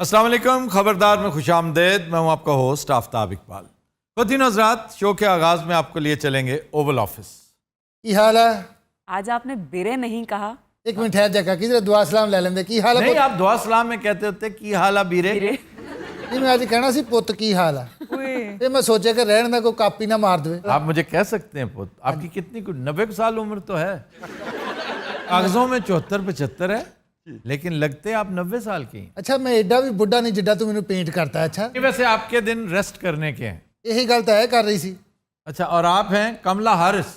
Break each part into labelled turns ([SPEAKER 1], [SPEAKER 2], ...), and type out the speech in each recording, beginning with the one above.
[SPEAKER 1] अस्सलाम वालेकुम, खबरदार में खुशामदेद। मैं हूं आपका होस्ट आफ्ताब इकबाल। ख़वातीन हज़रात, शो के आगाज़ में आपको लिए चलेंगे ओवल ऑफिस।
[SPEAKER 2] की हाल है?
[SPEAKER 3] आज आपने बिरे नहीं कहा।
[SPEAKER 2] एक मिनट ठहर जाकर किधर दुआ सलाम ले लेंदे। की हाल है?
[SPEAKER 1] नहीं, आप दुआ सलाम में कहते होते की हाल है बीरे।
[SPEAKER 2] नहीं, मैं आज कहना सी पुत की हाल है। ये मैं सोचा कि रहने का कोई कापी ना मार दे।
[SPEAKER 1] आप मुझे कह सकते हैं पुत। आपकी कितनी 90 साल उम्र तो है, कागजों में 74-75 है, लेकिन लगते आप 90 साल की।
[SPEAKER 2] अच्छा, मैं एडा भी बुढ़ा नहीं जिड्डा तू मैनू पेंट करता है। अच्छा,
[SPEAKER 1] वैसे आपके दिन रेस्ट करने के हैं।
[SPEAKER 2] यही गल तो है कर रही सी।
[SPEAKER 1] अच्छा, और आप हैं कमला हारिस।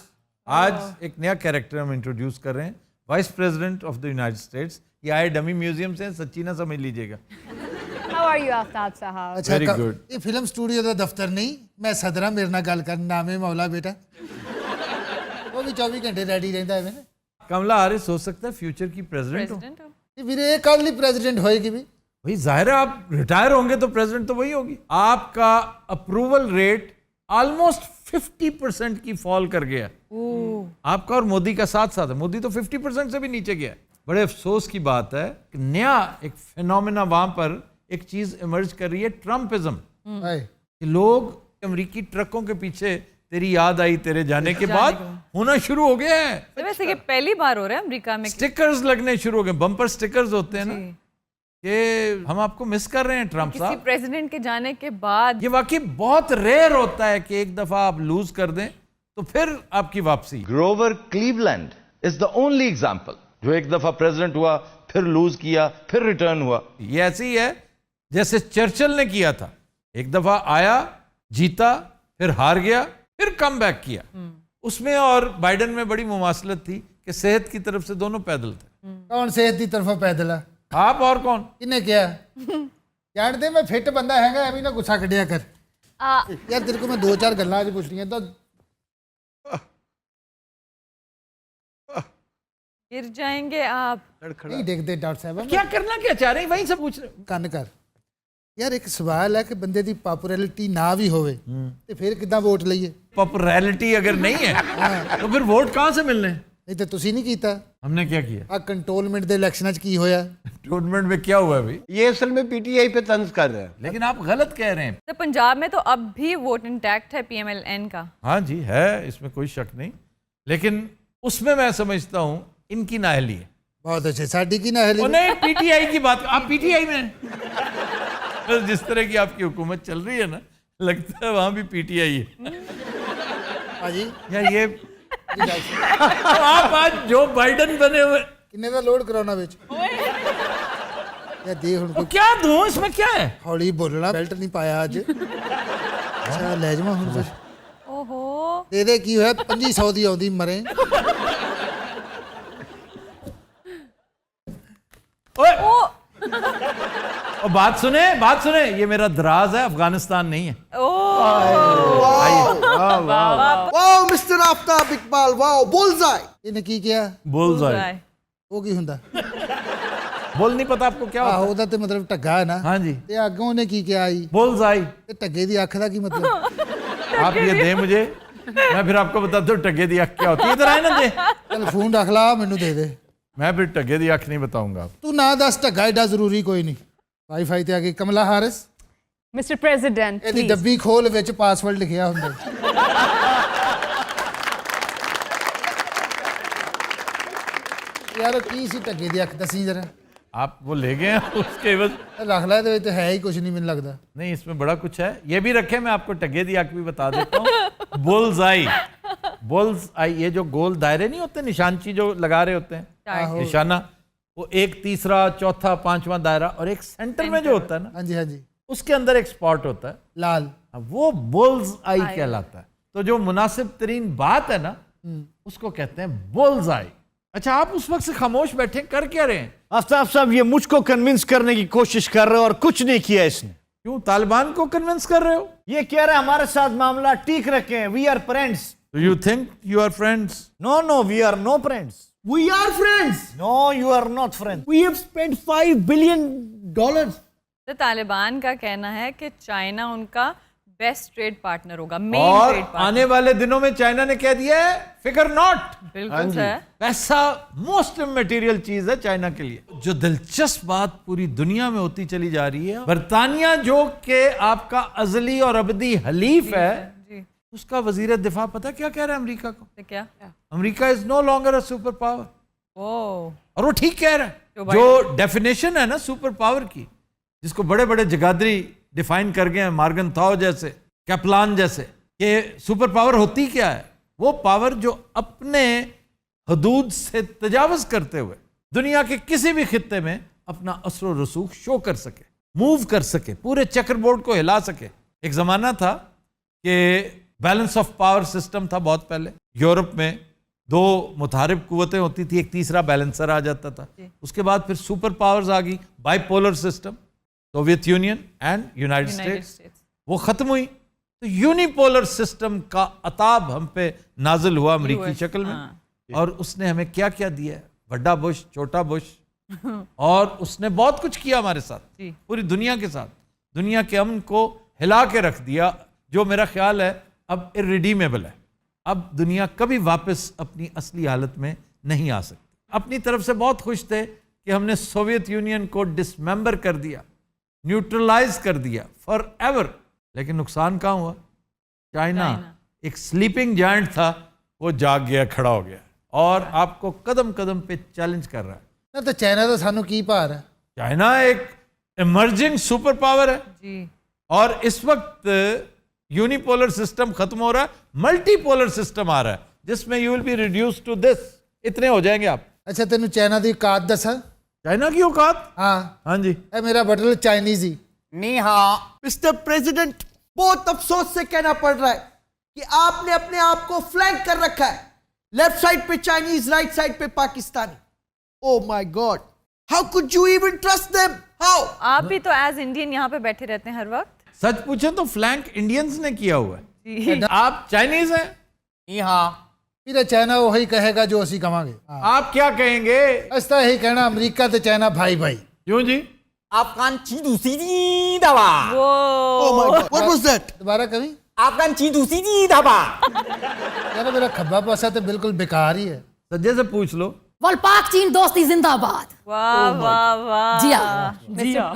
[SPEAKER 1] आज एक नया कैरेक्टर हम इंट्रोड्यूस कर रहे हैं, vice president of the United states. ये आए डमी म्यूजियम से, सच्ची ना समझ लीजिएगा।
[SPEAKER 4] How are you, आफ्ताब साहब?
[SPEAKER 2] अच्छा,
[SPEAKER 1] Very good.
[SPEAKER 2] ये फिल्म स्टूडियो का दफ्तर नहीं, मैं सदरा मेरे नाल गल कर। नाम है मौला बेटा, वो भी 24 घंटे रेडी रहता है।
[SPEAKER 1] कमला हारिस हो सकता है फ्यूचर की प्रेसिडेंट हो।
[SPEAKER 2] ये कल ही प्रेसिडेंट होएगी भी।
[SPEAKER 1] भाई जाहिर है, आप रिटायर होंगे तो प्रेसिडेंट तो वही होगी। आपका अप्रूवल रेट ऑलमोस्ट 50% की फॉल कर गया। आपका और मोदी का साथ साथ है। मोदी तो 50% से भी नीचे गया। बड़े अफसोस की बात है कि नया एक फिनोमेना वहां पर एक चीज इमर्ज कर रही है, ट्रम्पिज्म। कि लोग अमेरिकी ट्रकों के पीछे तेरी याद आई तेरे जाने के बाद होना शुरू हो गया है।
[SPEAKER 3] तो वैसे ये पहली बार हो रहा है अमेरिका में।
[SPEAKER 1] स्टिकर्स लगने शुरू हो गए, बम्पर स्टिकर्स होते हैं ना, कि हम आपको मिस कर रहे हैं ट्रम्प
[SPEAKER 3] किसी
[SPEAKER 1] साहब।
[SPEAKER 3] प्रेसिडेंट के जाने के बाद
[SPEAKER 1] ये वाकई बहुत रेयर होता है कि एक दफा आप लूज कर दें तो फिर आपकी वापसी।
[SPEAKER 5] Grover Cleveland is the only example जो एक दफा प्रेसिडेंट हुआ, फिर लूज किया, फिर रिटर्न हुआ।
[SPEAKER 1] ये ऐसी ही है जैसे चर्चिल ने किया था। एक दफा आया, जीता, फिर हार गया, फिर कम बैक किया। उसमें और बाइडन में बड़ी मुमासलत थी कि सेहत की तरफ से दोनों पैदल थे।
[SPEAKER 2] कौन सेहत की तरफों पैदल है?
[SPEAKER 1] आप और कौन?
[SPEAKER 2] किन्ने क्या जानते, मैं फिट बंदा हैगा, अभी ना गुस्सा कटिया कर। यार तेरे को मैं 2-4 गल्लां आज पूछनियां तो
[SPEAKER 3] गिर जाएंगे आप।
[SPEAKER 2] नहीं देखते डॉक्टर साहब।
[SPEAKER 1] क्या करना क्या चाह रहे हैं, वहीं से पूछ रहे हैं।
[SPEAKER 2] ਕੰਨ ਕਰ यार। एक सवाल है कि बंदे ਦੀ पॉपुलैरिटी ना भी होवे ਤੇ ਫਿਰ ਕਿਦਾਂ ਵੋਟ ਲਈਏ?
[SPEAKER 1] पॉपुलैरिटी अगर नहीं है तो फिर वोट कहां से मिलने?
[SPEAKER 2] नहीं तो ਤੁਸੀਂ नहीं ਕੀਤਾ।
[SPEAKER 1] हमने क्या किया?
[SPEAKER 2] ਆ ਕੰਟੋਨਮੈਂਟ ਦੇ ਇਲੈਕਸ਼ਨਾਂ 'ਚ ਕੀ ਹੋਇਆ?
[SPEAKER 1] टूर्नामेंट में क्या हुआ भाई?
[SPEAKER 6] ये असल में पीटीआई पे तंज कर रहे हैं।
[SPEAKER 1] लेकिन आप गलत कह रहे हैं।
[SPEAKER 3] तो पंजाब में तो अब भी वोट इंटैक्ट है पीएमएलएन का।
[SPEAKER 1] हाँ जी है, इसमें कोई शक नहीं, लेकिन उसमें मैं समझता हूं इनकी नाअहली है।
[SPEAKER 2] बहुत अच्छे। साडी की ना
[SPEAKER 1] वो नहीं, पीटीआई की बात। आप पीटीआई में बस जिस तरह की आपकी हुकूमत चल रही है ना, लगता है वहां भी पीटीआई है।
[SPEAKER 2] हाजी
[SPEAKER 1] यार ये आप आज जो बाइडन बने हुए,
[SPEAKER 2] ਕਿੰਨੇ ਦਾ ਲੋਡ ਕਰਾਉਣਾ ਵਿੱਚ? ਯਾ ਦੇ ਹੁਣ
[SPEAKER 1] वो क्या दूं, इसमें क्या है?
[SPEAKER 2] ਹੌਲੀ ਬੋਲਣਾ। ਬੈਲਟ ਨਹੀਂ ਪਾਇਆ ਅੱਜ। ਅੱਛਾ ਲੈ ਜਾਵਾਂ ਹੁਣ ਕੁਛ?
[SPEAKER 3] ओहो,
[SPEAKER 2] ਦੇ ਦੇ ਕੀ ਹੋਇਆ? 2500 ਦੀ ਆਉਂਦੀ ਮਰੇ।
[SPEAKER 1] ओए और बात सुने, ये मेरा दराज है, अफगानिस्तान नहीं है।
[SPEAKER 6] Wow mister Aftab Iqbal, wow bullseye.
[SPEAKER 2] ਇਹਨੇ ਕੀ ਕਿਹਾ?
[SPEAKER 1] बुलजाई।
[SPEAKER 2] ਉਹ ਕੀ ਹੁੰਦਾ?
[SPEAKER 1] बोल नहीं पता आपको क्या
[SPEAKER 2] ਆਹੋ,
[SPEAKER 1] होता
[SPEAKER 2] ਉਹਦਾ ਤੇ ਮਤਲਬ ਢੱਗਾ ਹੈ ਨਾ।
[SPEAKER 1] है? हाँ जी,
[SPEAKER 2] ਤੇ ਅੱਗੋਂ ਉਹਨੇ ਕੀ ਕਿਹਾ ਆਈ?
[SPEAKER 1] बुलजाई।
[SPEAKER 2] ਤੇ ਢੱਗੇ ਦੀ ਅੱਖ ਦਾ ਕੀ ਮਤਲਬ?
[SPEAKER 1] आप ये दे मुझे, मैं फिर आपको बताता हूँ टगे दी आँख क्या होती है। इधर आए ना दे,
[SPEAKER 2] ਚੱਲ ਫੋਨ ਰੱਖ ਲਾ, ਮੈਨੂੰ ਦੇ ਦੇ।
[SPEAKER 1] मैं फिर टगे दी आँख नहीं बताऊंगा।
[SPEAKER 2] ਤੂੰ ਨਾ ਦੱਸ, ਢੱਗਾ ਏਡਾ ਜ਼ਰੂਰੀ ਕੋਈ ਨਹੀਂ। ਵਾਈਫਾਈ ਤੇ ਆ ਗਈ। ਕਮਲਾ ਹਾਰਿਸ,
[SPEAKER 4] Mr. President,
[SPEAKER 2] ਇਹਦੀ
[SPEAKER 4] please.
[SPEAKER 2] ਡੱਬੀ ਖੋਲ, ਵਿੱਚ ਪਾਸਵਰਡ ਲਿਖਿਆ ਹੁੰਦਾ। ਯਾਰ ਕੀ ਸੀ ਢੱਗੇ ਦੀ ਅੱਖ? ਦੱਸੀ ਜਰਾ।
[SPEAKER 1] आप वो ले गए हैं उसके एवज।
[SPEAKER 2] ਰੱਖ ਲੈ, ਇਹਦੇ ਵਿੱਚ ਹੈ ਹੀ ਕੁਝ ਨਹੀਂ ਮੈਨੂੰ ਲੱਗਦਾ।
[SPEAKER 1] नहीं, इसमें बड़ा कुछ है। ये भी रखे, मैं आपको टगे दी आँख भी बता देता हूँ। बुल्सआई, बुल्सआई, ये जो गोल दायरे नहीं होते, निशानची जो लगा रहे होते हैं, निशाना, वो एक, तीसरा, चौथा, पांचवा दायरा, और एक सेंटर में जो होता है ना,
[SPEAKER 2] ਹਾਂਜੀ ਹਾਂਜੀ।
[SPEAKER 1] उसके अंदर एक स्पॉट होता है,
[SPEAKER 2] ਲਾਲ।
[SPEAKER 1] वो बुल्सआई कहलाता है। तो जो मुनासिब तरीन बात है ना, उसको कहते हैं बुल्सआई। अच्छा, आप उस वक्त से खामोश बैठे, कर क्या रहे हैं?
[SPEAKER 6] आफ्ताब साहब ये मुझको कन्विंस करने की कोशिश कर रहे हो और कुछ नहीं किया इसने।
[SPEAKER 1] क्यों तालिबान को कन्विंस कर रहे हो?
[SPEAKER 6] ये कह रहे हैं हमारे साथ मामला ठीक रखे हैं, we are friends.
[SPEAKER 1] Do you think you are friends?
[SPEAKER 6] No no, we are no friends.
[SPEAKER 7] We are friends.
[SPEAKER 6] No, you are not friends.
[SPEAKER 7] We have spent $5 billion.
[SPEAKER 3] तो तालिबान का कहना है कि चाइना उनका बेस्ट ट्रेड पार्टनर होगा, main
[SPEAKER 1] और
[SPEAKER 3] trade partner.
[SPEAKER 1] आने वाले दिनों में चाइना ने कह दिया है फिगर नॉट,
[SPEAKER 3] बिल्कुल सर।
[SPEAKER 1] पैसा मोस्ट इमेटीरियल चीज है चाइना के लिए। जो दिलचस्प बात पूरी दुनिया में होती चली जा रही है, बरतानिया जो कि आपका अजली और अबदी हलीफ है,
[SPEAKER 3] जी,
[SPEAKER 1] उसका वजीर दिफा पता क्या कह रहा है अमेरिका को?
[SPEAKER 3] तो क्या?
[SPEAKER 1] America is no longer a super power.
[SPEAKER 3] Oh,
[SPEAKER 1] और वो ठीक कह रहा है। जो डेफिनेशन है ना सुपर पावर की, जिसको बड़े बड़े जगादरी डिफाइन कर गए हैं, मार्गन थाओ जैसे, कैप्लान जैसे, कि सुपर पावर होती क्या है? वो पावर जो अपने हदूद से तजावज करते हुए दुनिया के किसी भी खित्ते में अपना असर रसूख शो कर सके, मूव कर सके, पूरे चेकर बोर्ड को हिला सके। एक जमाना था कि बैलेंस ऑफ पावर सिस्टम था बहुत पहले यूरोप में, दो मुतारिब कुव्वतें होती थी, एक तीसरा बैलेंसर आ जाता था। उसके बाद फिर सुपर पावर्स आ गई, bipolar system, Soviet union and United states, वो खत्म हुई। तो यूनिपोलर सिस्टम का अताब हम पे नाजिल हुआ अमेरिकी शक्ल में। और उसने हमें क्या क्या दिया है, बड़ा बुश, छोटा बुश, और उसने बहुत कुछ किया हमारे साथ, पूरी दुनिया के साथ, दुनिया के अमन को हिला के रख दिया, जो मेरा ख्याल है अब इरिडीमेबल है। अब दुनिया कभी वापस अपनी असली हालत में नहीं आ सकती। अपनी तरफ से बहुत खुश थे कि हमने सोवियत यूनियन को डिसमेंबर कर दिया, न्यूट्रलाइज कर दिया फॉर एवर। लेकिन नुकसान कहाँ हुआ? चाइना एक स्लीपिंग जायंट था, वो जाग गया, खड़ा हो गया, और आपको कदम कदम पे चैलेंज कर रहा है।
[SPEAKER 2] ना तो चाइना तो सानू की भार है।
[SPEAKER 1] चाइना एक इमर्जिंग सुपर पावर है
[SPEAKER 3] जी,
[SPEAKER 1] और इस वक्त यूनिपोलर सिस्टम खत्म हो रहा है, मल्टीपोलर सिस्टम आ रहा है, जिसमें you will be reduce to this. इतने हो जाएंगे आप।
[SPEAKER 2] अच्छा तेन चाइना की औकात दसा?
[SPEAKER 1] चाइना की औकात?
[SPEAKER 2] हाँ
[SPEAKER 1] हाँ जी।
[SPEAKER 2] ए मेरा बटल चाइनीज ही।
[SPEAKER 7] नहीं हाँ मिस्टर प्रेसिडेंट, बहुत अफसोस से कहना पड़ रहा है कि आपने अपने आप को फ्लैंक कर रखा है। लेफ्ट साइड पे चाइनीज, राइट साइड पे पाकिस्तानी। ओह my God, how could you even trust them? How?
[SPEAKER 3] आप भी तो एज इंडियन यहाँ पे बैठे रहते हैं हर वक्त।
[SPEAKER 1] सच पूछे तो फ्लैंक इंडियंस ने किया हुआ है।
[SPEAKER 3] जी,
[SPEAKER 1] आप चाइनीज हैं,
[SPEAKER 7] नहीं हाँ
[SPEAKER 2] फिर चाइना वही कहेगा जो असी कहांगे।
[SPEAKER 1] आप क्या कहेंगे?
[SPEAKER 2] अस तो यही कहना अमेरिका तो चाइना भाई भाई।
[SPEAKER 1] क्यों जी?
[SPEAKER 7] अफगान चीदूसी दवा। ओह my God, what was that?
[SPEAKER 2] दोबारा कभी?
[SPEAKER 7] अफगान चीदूसी दवा।
[SPEAKER 2] यार मेरा खब्बा पासा तो बिल्कुल बेकार ही है।
[SPEAKER 1] सज्जे से पूछ लो।
[SPEAKER 8] वल पाक चीन दोस्ती जिंदाबाद।
[SPEAKER 3] वाह वाह वाह।
[SPEAKER 8] जी हाँ।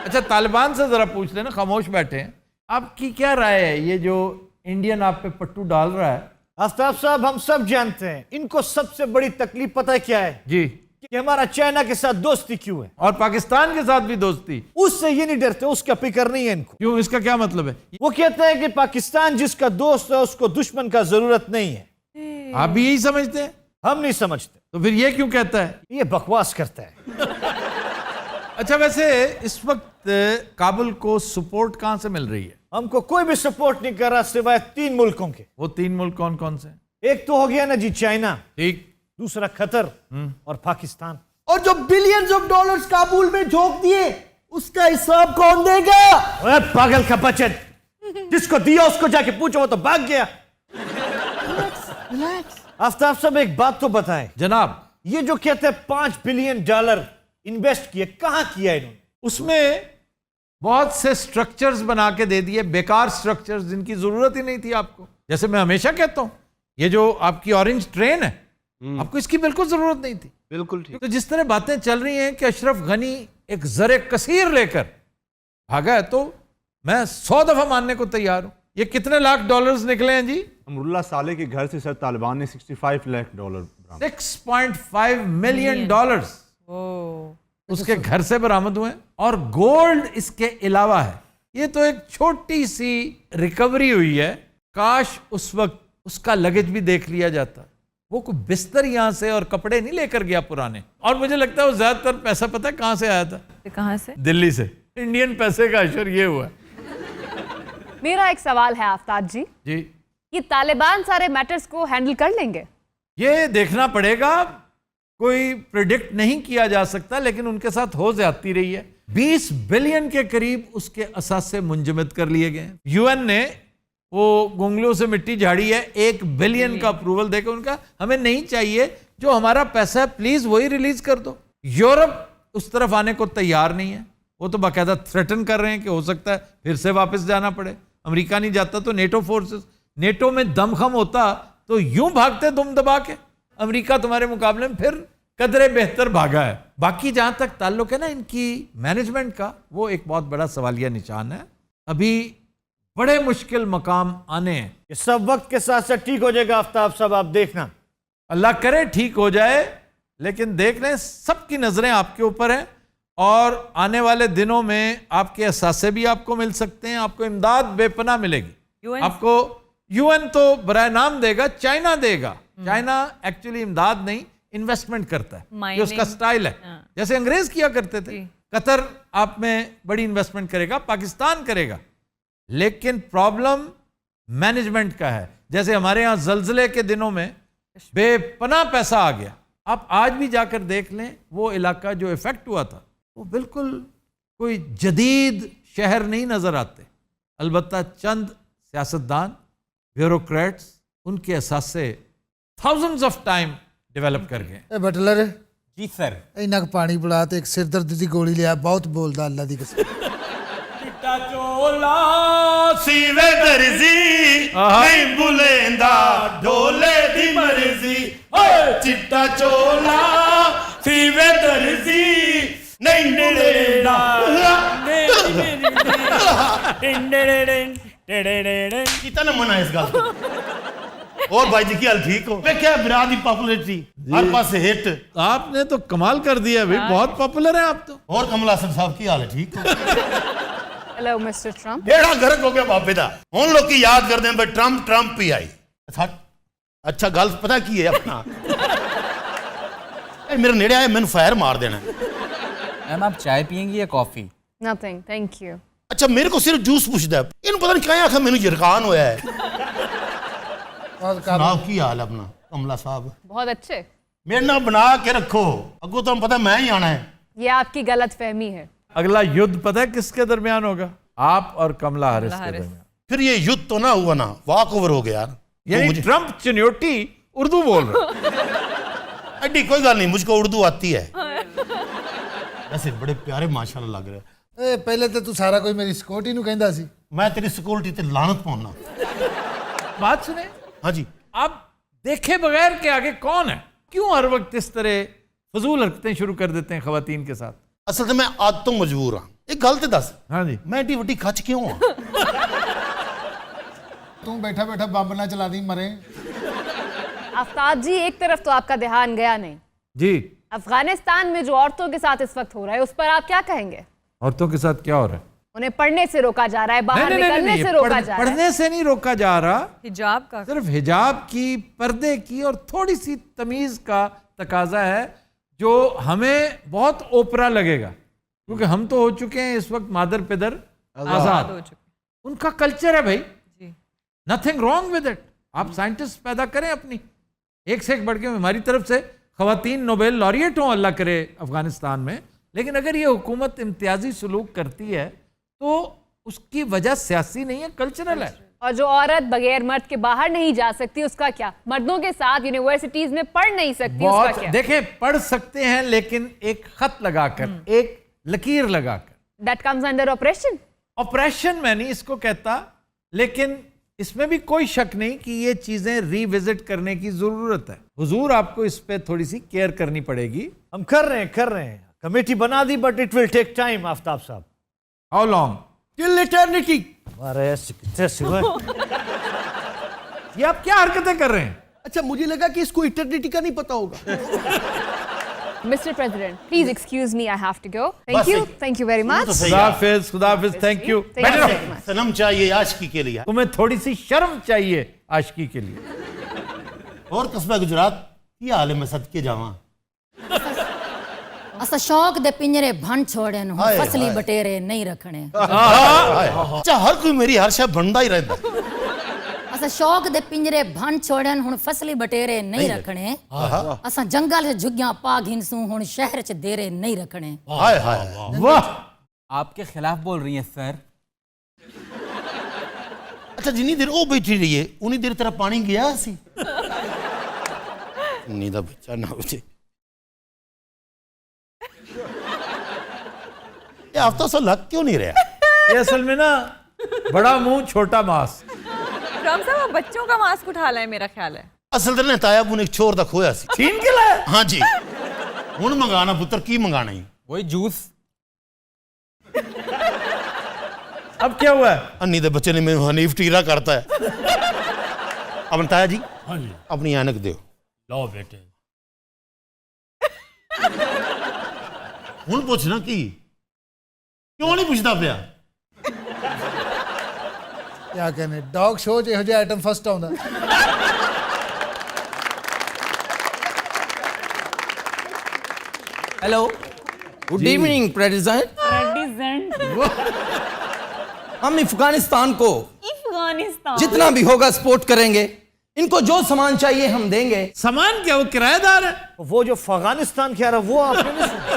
[SPEAKER 1] अच्छा तालिबान से जरा पूछ लेना, खामोश बैठे हैं। आपकी क्या राय है, ये जो इंडियन आप पे पट्टू डाल रहा है?
[SPEAKER 6] आफ्ताब साहब, हम सब जानते हैं इनको सबसे बड़ी तकलीफ पता है क्या है?
[SPEAKER 1] जी।
[SPEAKER 6] कि हमारा चाइना के साथ दोस्ती क्यों है,
[SPEAKER 1] और पाकिस्तान के साथ भी दोस्ती।
[SPEAKER 6] उससे ये नहीं डरते, उसका फिक्र नहीं है इनको।
[SPEAKER 1] क्यों, इसका क्या मतलब है?
[SPEAKER 6] वो कहते हैं कि पाकिस्तान जिसका दोस्त है उसको दुश्मन का जरूरत नहीं है।
[SPEAKER 1] आप भी यही समझते हैं?
[SPEAKER 6] हम नहीं समझते।
[SPEAKER 1] तो फिर ये क्यों कहता है?
[SPEAKER 6] ये बकवास करता है।
[SPEAKER 1] अच्छा वैसे इस वक्त काबुल को सपोर्ट कहां से मिल रही है?
[SPEAKER 6] हमको कोई भी सपोर्ट नहीं कर रहा सिवाय 3 मुल्कों के।
[SPEAKER 1] वो 3 मुल्क कौन कौन से?
[SPEAKER 6] एक तो हो गया ना जी चाइना,
[SPEAKER 1] ठीक,
[SPEAKER 6] दूसरा कतर और पाकिस्तान।
[SPEAKER 7] और जो बिलियंस ऑफ डॉलर्स काबुल में झोंक दिए, उसका हिसाब कौन देगा?
[SPEAKER 6] अरे पागल का बचत, जिसको दिया उसको जाके पूछो, वो तो भाग गया। आफ्ताब साहब एक बात तो बताएं
[SPEAKER 1] जनाब।
[SPEAKER 6] ये जो कहते हैं $5 बिलियन इन्वेस्ट किए, कहां किया इन्होंने?
[SPEAKER 1] उसमें बहुत से स्ट्रक्चर्स बना के दे दिए, बेकार स्ट्रक्चर्स जिनकी जरूरत ही नहीं थी आपको। जैसे मैं हमेशा कहता हूं, ये जो आपकी ऑरेंज ट्रेन है, आपको इसकी बिल्कुल जरूरत नहीं थी।
[SPEAKER 5] बिल्कुल ठीक।
[SPEAKER 1] तो जिस तरह बातें चल रही हैं कि अशरफ गनी एक जरे कसीर लेकर भागा है, तो मैं 100 दफा मानने को तैयार हूं। ये कितने लाख डॉलर्स निकले हैं जी?
[SPEAKER 9] अमरुल्ला साले के घर से सर तालिबान ने $65 लाख बरामद।
[SPEAKER 1] $6.5 मिलियन उसके घर से बरामद हुए। और गोल्ड इसके अलावा है। ये तो एक छोटी सी रिकवरी हुई है। काश उस वक्त उसका लगेज भी देख लिया जाता। वो कोई बिस्तर यहां से और कपड़े नहीं लेकर गया पुराने। और मुझे लगता है वो ज्यादातर पैसा पता है कहां से आया था?
[SPEAKER 3] कहां से?
[SPEAKER 1] दिल्ली से। इंडियन पैसे का असर ये हुआ।
[SPEAKER 4] मेरा एक सवाल है आफ्ताब जी,
[SPEAKER 1] जी,
[SPEAKER 4] ये तालिबान सारे मैटर्स को हैंडल कर लेंगे?
[SPEAKER 1] ये देखना पड़ेगा, कोई प्रिडिक्ट नहीं किया जा सकता, लेकिन उनके साथ हो जाती रही है। 20 बिलियन के करीब उसके असासे मुंजमद कर लिए गए। यूएन ने वो गोंगलियों से मिट्टी झाड़ी है, 1 बिलियन का अप्रूवल देकर उनका हमें नहीं चाहिए, जो हमारा पैसा है प्लीज वही रिलीज कर दो। यूरोप उस तरफ आने को तैयार नहीं है। वो तो बाकायदा थ्रेटन कर रहे हैं कि हो सकता है फिर से वापस जाना पड़े। अमेरिका नहीं जाता तो नेटो फोर्सेस, नेटो में दमखम होता तो यूं भागते दुम दबा के। अमेरिका तुम्हारे मुकाबले में फिर कदरे बेहतर भागा है। बाकी जहां तक ताल्लुक है ना इनकी मैनेजमेंट का, वो एक बहुत बड़ा सवालिया निशान है। अभी बड़े मुश्किल मकाम आने हैं।
[SPEAKER 6] ये सब वक्त के साथ साथ ठीक हो जाएगा आफ्ताब साहब, आप देखना।
[SPEAKER 1] अल्लाह करे ठीक हो जाए, लेकिन देख लें सबकी नजरें आपके ऊपर हैं और आने वाले दिनों में आपके असासे भी आपको मिल सकते हैं, आपको इमदाद बेपनाह मिलेगी।
[SPEAKER 3] UN?
[SPEAKER 1] आपको यूएन तो बराए नाम देगा, चाइना देगा। चाइना एक्चुअली इमदाद नहीं इन्वेस्टमेंट करता है, ये
[SPEAKER 3] Mining,
[SPEAKER 1] उसका स्टाइल है। जैसे अंग्रेज किया करते थे। कतर आप में बड़ी इन्वेस्टमेंट करेगा, पाकिस्तान करेगा, लेकिन प्रॉब्लम मैनेजमेंट का है। जैसे हमारे यहां जल्जले के दिनों में बेपनाह पैसा आ गया। आप आज भी जाकर देख लें वो इलाका जो इफेक्ट हुआ था, वो बिल्कुल कोई जदीद शहर नहीं नजर आते। अलबत्ता चंद सियासतदान, ब्यूरोक्रेट्स, उनके असासे थाउजेंड्स ऑफ टाइम डेवलप कर गए।
[SPEAKER 2] ए बटलर
[SPEAKER 6] जी सर।
[SPEAKER 2] ਇੰਨਾ ਕੁ ਪਾਣੀ ਪਿਲਾ ਤੇ ਇੱਕ ਸਿਰਦਰਦ ਦੀ ਗੋਲੀ ਲਿਆ, ਬਹੁਤ ਬੋਲਦਾ ਅੱਲਾ ਦੀ ਕਸਮ।
[SPEAKER 6] चिट्टा चोला सीवे दर्जी नहीं बुलेंदा ढोले दी मर्जी। चिट्टा चोला सीवे दर्जी नहीं बुलेंदा।
[SPEAKER 10] ਕੀਤਾ ਨਾ ਮਨਾ ਇਸ ਗੱਲ ਤੋਂ। और भाई जी की हाल ठीक हो? मैं क्या बिरा दी पॉपुलरिटी हर पास हिट।
[SPEAKER 1] आपने तो कमाल कर दिया भाई, बहुत पॉपुलर है आप तो।
[SPEAKER 10] और कमल हासन साहब की हाल है ठीक हो?
[SPEAKER 4] Hello, Mr. Trump.
[SPEAKER 10] बेड़ा गर्क हो गया बाबे दा। हुन लोग की याद करदे हैं भाई ट्रंप ही आई। अच्छा गल पता की है अपना ए मेरे नेड़े आए मैंने फायर मार देना।
[SPEAKER 11] मैम आप चाय पियेंगी या कॉफी?
[SPEAKER 4] Nothing, thank you.
[SPEAKER 10] अच्छा मेरे को सिर्फ जूस पूछदा है, इन्हें पता नहीं क्या आखिर मैंने यरकान होया है। सुनाओ की हाल अपना कमला साहब?
[SPEAKER 4] बहुत अच्छे।
[SPEAKER 10] मेरे नाम बना के रखो, अगो तो पता मैं ही आना है।
[SPEAKER 4] ये आपकी गलत फहमी है।
[SPEAKER 1] अगला युद्ध पता है किसके दरमियान होगा? आप और कमला हैरिस के दरमियान।
[SPEAKER 10] फिर ये युद्ध तो ना हुआ ना, वॉक ओवर हो गया यार।
[SPEAKER 1] यानी ट्रंप चिन्योटी उर्दू बोल रहा।
[SPEAKER 10] एडी कोई गल नहीं, मुझको उर्दू आती है। वैसे बड़े प्यारे माशाल्लाह लग रहे।
[SPEAKER 2] ए ਪਹਿਲੇ ਤੇ ਤੂੰ ਸਾਰਾ ਕੋਈ ਮੇਰੀ ਸਿਕਿਉਰਿਟੀ ਨੂੰ ਕਹਿੰਦਾ ਸੀ।
[SPEAKER 10] मैं तेरी सिक्योरिटी ते लानत पाऊंगा।
[SPEAKER 1] बात सुने।
[SPEAKER 10] हाँ जी।
[SPEAKER 1] आप देखे बगैर के आगे कौन है? क्यों हर वक्त इस तरह फजूल हरकतें शुरू कर देते हैं खवातीन के साथ?
[SPEAKER 10] असल में मैं आज तो मजबूर हाँ। एक गल ते दस,
[SPEAKER 1] हाँ जी,
[SPEAKER 10] मैं एडी वड्डी खच क्यों हाँ?
[SPEAKER 2] ਤੂੰ ਬੈਠਾ ਬੈਠਾ ਬੰਬ ਨਾ ਚਲਾ ਦੀ ਮਰੇ।
[SPEAKER 4] आफ्ताब जी, एक तरफ तो आपका ध्यान गया नहीं।
[SPEAKER 1] जी।
[SPEAKER 4] अफगानिस्तान में जो औरतों के साथ इस वक्त हो रहा है उस पर आप क्या कहेंगे?
[SPEAKER 1] औरतों के साथ क्या हो रहा है?
[SPEAKER 4] उन्हें पढ़ने से रोका जा रहा है, बाहर निकलने से रोका जा रहा है।
[SPEAKER 1] पढ़ने से नहीं रोका जा रहा,
[SPEAKER 3] हिजाब का,
[SPEAKER 1] सिर्फ हिजाब की, पर्दे की और थोड़ी सी तमीज का तकाजा है, जो हमें बहुत ओपरा लगेगा क्योंकि हम तो हो चुके हैं इस वक्त मादर पिदर आजाद
[SPEAKER 3] हो चुके।
[SPEAKER 1] उनका कल्चर है भाई,
[SPEAKER 3] जी,
[SPEAKER 1] नथिंग रॉन्ग विद इट। आप साइंटिस्ट पैदा करें अपनी, एक से एक बढ़ के। हमारी तरफ से खवातीन नोबेल लॉरिएट हों अल्लाह करे अफगानिस्तान में, लेकिन अगर ये हुकूमत इम्तियाजी सलूक करती है तो उसकी वजह सियासी नहीं है, कल्चरल है।
[SPEAKER 4] और जो औरत बगैर मर्द के बाहर नहीं जा सकती उसका क्या? मर्दों के साथ यूनिवर्सिटीज में पढ़ नहीं सकती उसका क्या?
[SPEAKER 1] देखें, पढ़ सकते हैं लेकिन एक खत लगाकर, एक लकीर लगाकर।
[SPEAKER 4] That comes under operation.
[SPEAKER 1] Operation मैं नहीं इसको कहता, लेकिन इसमें भी कोई शक नहीं कि ये चीजें रिविजिट करने की जरूरत है। हुजूर आपको इस पे थोड़ी सी केयर करनी पड़ेगी।
[SPEAKER 6] हम कर रहे हैं। कमेटी बना दी, but it will take time Aftab sahab.
[SPEAKER 1] How long?
[SPEAKER 7] Till eternity.
[SPEAKER 6] अरे
[SPEAKER 1] ये आप क्या हरकतें कर रहे हैं?
[SPEAKER 7] अच्छा मुझे लगा कि इसको इटर्निटी का नहीं पता होगा।
[SPEAKER 4] Mr. President, please excuse me, I have to go. Thank you very much.
[SPEAKER 1] खुदाफिज, thank you.
[SPEAKER 4] Thank you very much.
[SPEAKER 10] सनम चाहिए आशिकी के लिए,
[SPEAKER 1] तुम्हें थोड़ी सी शर्म चाहिए आशिकी के लिए।
[SPEAKER 10] और कस्बा गुजरात की हाल है, मैं सदके जावा।
[SPEAKER 8] असा शौक दे पिंजरे भन छोड़े नु
[SPEAKER 10] हाय,
[SPEAKER 8] फसली
[SPEAKER 10] हाय।
[SPEAKER 8] बटेरे नहीं रखने।
[SPEAKER 10] अच्छा हर कोई मेरी हर शय बनता ही रहता।
[SPEAKER 8] असा शौक दे पिंजरे भन छोड़े हुन फसली बटेरे नहीं रखने। असा जंगल से झुग्गियां पा घिनसू हुन शहर च देरे नहीं रखने।
[SPEAKER 10] हाय हाय
[SPEAKER 1] वाह,
[SPEAKER 11] आपके खिलाफ बोल रही हैं सर।
[SPEAKER 10] अच्छा जिन्नी देर वो बैठी रही है उन्नी देर तेरा पानी गया सी। उन्नी दा बच्चा ना बचे। ये हफ्ता सा लग क्यों नहीं रहा?
[SPEAKER 1] ये असल में ना बड़ा मुंह छोटा मांस।
[SPEAKER 3] ट्रम्प साहब आप बच्चों का मास्क उठा लाए मेरा ख्याल है।
[SPEAKER 10] असल ने ताया बुन एक छोर दा खोया सी।
[SPEAKER 1] छीन के लाया?
[SPEAKER 10] हाँ जी। हुण मंगाना पुत्र की मंगाना ही?
[SPEAKER 11] वही जूस।
[SPEAKER 1] अब क्या हुआ है?
[SPEAKER 10] अन्नी दे बच्चे ने मैं हनीफ टीरा करता है। अब ताया जी
[SPEAKER 2] हाँ जी
[SPEAKER 10] अपनी ऐनक दो।
[SPEAKER 2] लो बेटे
[SPEAKER 10] हुण पुछना की क्यों नहीं पुछदा पिया?
[SPEAKER 2] क्या कहने डॉग शो च इहो जिहा आइटम फर्स्ट आउंदा।
[SPEAKER 7] Hello good evening president. हम अफगानिस्तान को जितना भी होगा सपोर्ट करेंगे। इनको जो सामान चाहिए हम देंगे।
[SPEAKER 1] सामान क्या, वो किराएदार है?
[SPEAKER 6] वो जो अफगानिस्तान कह रहा वो आपने नहीं सुना?